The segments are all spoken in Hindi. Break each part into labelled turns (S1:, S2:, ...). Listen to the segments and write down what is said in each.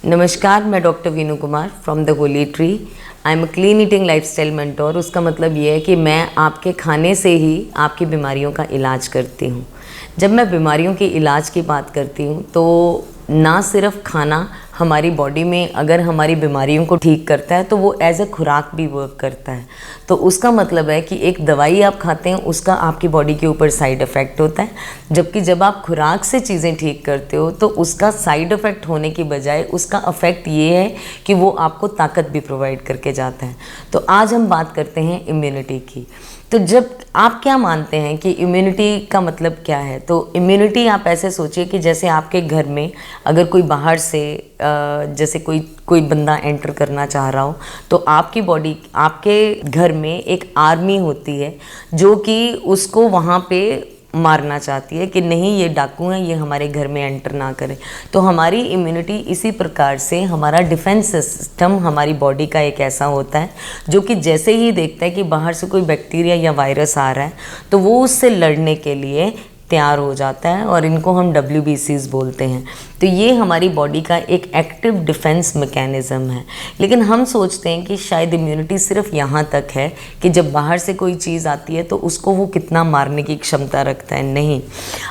S1: नमस्कार, मैं doctor Veenu Kumar from the Holy Tree. I am a clean eating lifestyle mentor. उसका मतलब ये है कि मैं आपके खाने से ही आपकी बीमारियों का इलाज करती हूँ। जब मैं बीमारियों के इलाज की बात करती हूँ तो ना सिर्फ खाना हमारी बॉडी में अगर हमारी बीमारियों को ठीक करता है तो वो एज अ खुराक भी वर्क करता है। तो उसका मतलब है कि एक दवाई आप खाते हैं उसका आपकी बॉडी के ऊपर साइड इफ़ेक्ट होता है, जबकि जब आप खुराक से चीज़ें ठीक करते हो तो उसका साइड इफ़ेक्ट होने की बजाय उसका इफ़ेक्ट ये है कि वो आपको ताकत भी प्रोवाइड करके जाता है। तो आज हम बात करते हैं इम्यूनिटी की। तो जब आप क्या मानते हैं कि इम्यूनिटी का मतलब क्या है, तो इम्यूनिटी आप ऐसे सोचिए कि जैसे आपके घर में अगर कोई बाहर से जैसे कोई बंदा एंटर करना चाह रहा हो तो आपकी बॉडी आपके घर में एक आर्मी होती है जो कि उसको वहाँ पे मारना चाहती है कि नहीं ये डाकू हैं, ये हमारे घर में एंटर ना करें। तो हमारी इम्यूनिटी इसी प्रकार से हमारा डिफेंस सिस्टम हमारी बॉडी का एक ऐसा होता है जो कि जैसे ही देखता है कि बाहर से कोई बैक्टीरिया या वायरस आ रहा है तो वो उससे लड़ने के लिए तैयार हो जाता है और इनको हम WBCs बोलते हैं। तो ये हमारी बॉडी का एक एक्टिव डिफेंस मैकेनिज़्म है। लेकिन हम सोचते हैं कि शायद इम्यूनिटी सिर्फ यहाँ तक है कि जब बाहर से कोई चीज़ आती है तो उसको वो कितना मारने की क्षमता रखता है। नहीं,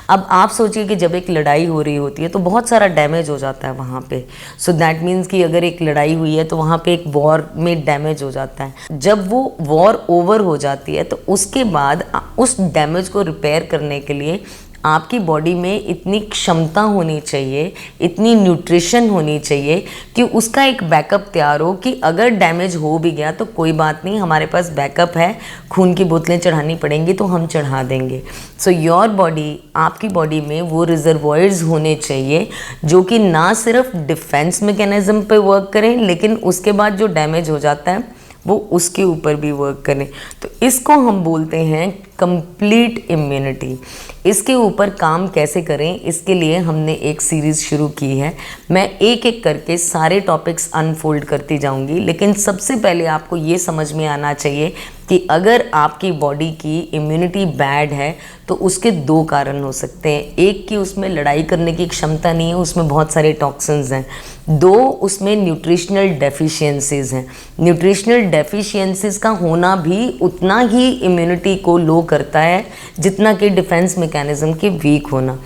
S1: अब आप सोचिए कि जब एक लड़ाई हो रही होती है तो बहुत सारा डैमेज हो जाता है वहाँ पे। सो दैट मीन्स कि अगर एक लड़ाई हुई है तो वहाँ पे एक वॉर में डैमेज हो जाता है। जब वो वॉर ओवर हो जाती है तो उसके बाद उस डैमेज को रिपेयर करने के लिए आपकी बॉडी में इतनी क्षमता होनी चाहिए, इतनी न्यूट्रिशन होनी चाहिए कि उसका एक बैकअप तैयार हो कि अगर डैमेज हो भी गया तो कोई बात नहीं, हमारे पास बैकअप है। खून की बोतलें चढ़ानी पड़ेंगी तो हम चढ़ा देंगे। सो योर बॉडी, आपकी बॉडी में वो रिजर्वॉयर्स होने चाहिए जो कि ना सिर्फ डिफेंस मैकेनिज्म पे वर्क करें लेकिन उसके बाद जो डैमेज हो जाता है वो उसके ऊपर भी वर्क करें। तो इसको हम बोलते हैं कंप्लीट इम्यूनिटी। इसके ऊपर काम कैसे करें, इसके लिए हमने एक सीरीज़ शुरू की है। मैं एक एक करके सारे टॉपिक्स अनफोल्ड करती जाऊंगी, लेकिन सबसे पहले आपको ये समझ में आना चाहिए कि अगर आपकी बॉडी की इम्यूनिटी बैड है तो उसके दो कारण हो सकते हैं। एक कि उसमें लड़ाई करने की क्षमता नहीं है, उसमें बहुत सारे टॉक्सिन्स हैं। दो, उसमें न्यूट्रिशनल डेफिशिएंसीज हैं। न्यूट्रिशनल डेफिशिएंसीज का होना भी उतना ही इम्यूनिटी को लो करता है जितना कि डिफेंस मैकेनिज्म के वीक होना।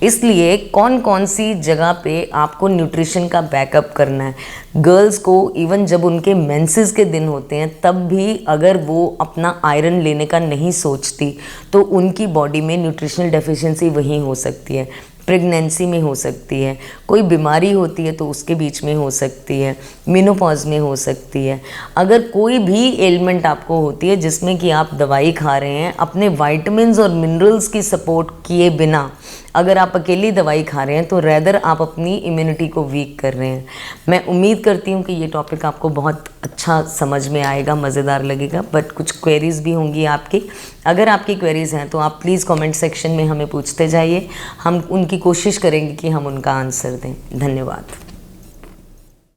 S1: इसलिए कौन कौन सी जगह पे आपको न्यूट्रिशन का बैकअप करना है। गर्ल्स को इवन जब उनके मेंसेस के दिन होते हैं तब भी अगर वो अपना आयरन लेने का नहीं सोचती तो उनकी बॉडी में न्यूट्रिशनल डेफिशिएंसी वहीं हो सकती है। प्रेगनेंसी में हो सकती है, कोई बीमारी होती है तो उसके बीच में हो सकती है, मेनोपॉज में हो सकती है। अगर कोई भी एलिमेंट आपको होती है जिसमें कि आप दवाई खा रहे हैं, अपने वाइटामिन्स और मिनरल्स की सपोर्ट किए बिना अगर आप अकेली दवाई खा रहे हैं तो रेदर आप अपनी इम्यूनिटी को वीक कर रहे हैं। मैं उम्मीद करती हूँ कि ये टॉपिक आपको बहुत अच्छा समझ में आएगा, मज़ेदार लगेगा, बट कुछ क्वेरीज़ भी होंगी आपकी। अगर आपकी क्वेरीज़ हैं तो आप प्लीज़ कमेंट सेक्शन में हमें पूछते जाइए, हम उनकी कोशिश करेंगे कि हम उनका आंसर दें। धन्यवाद।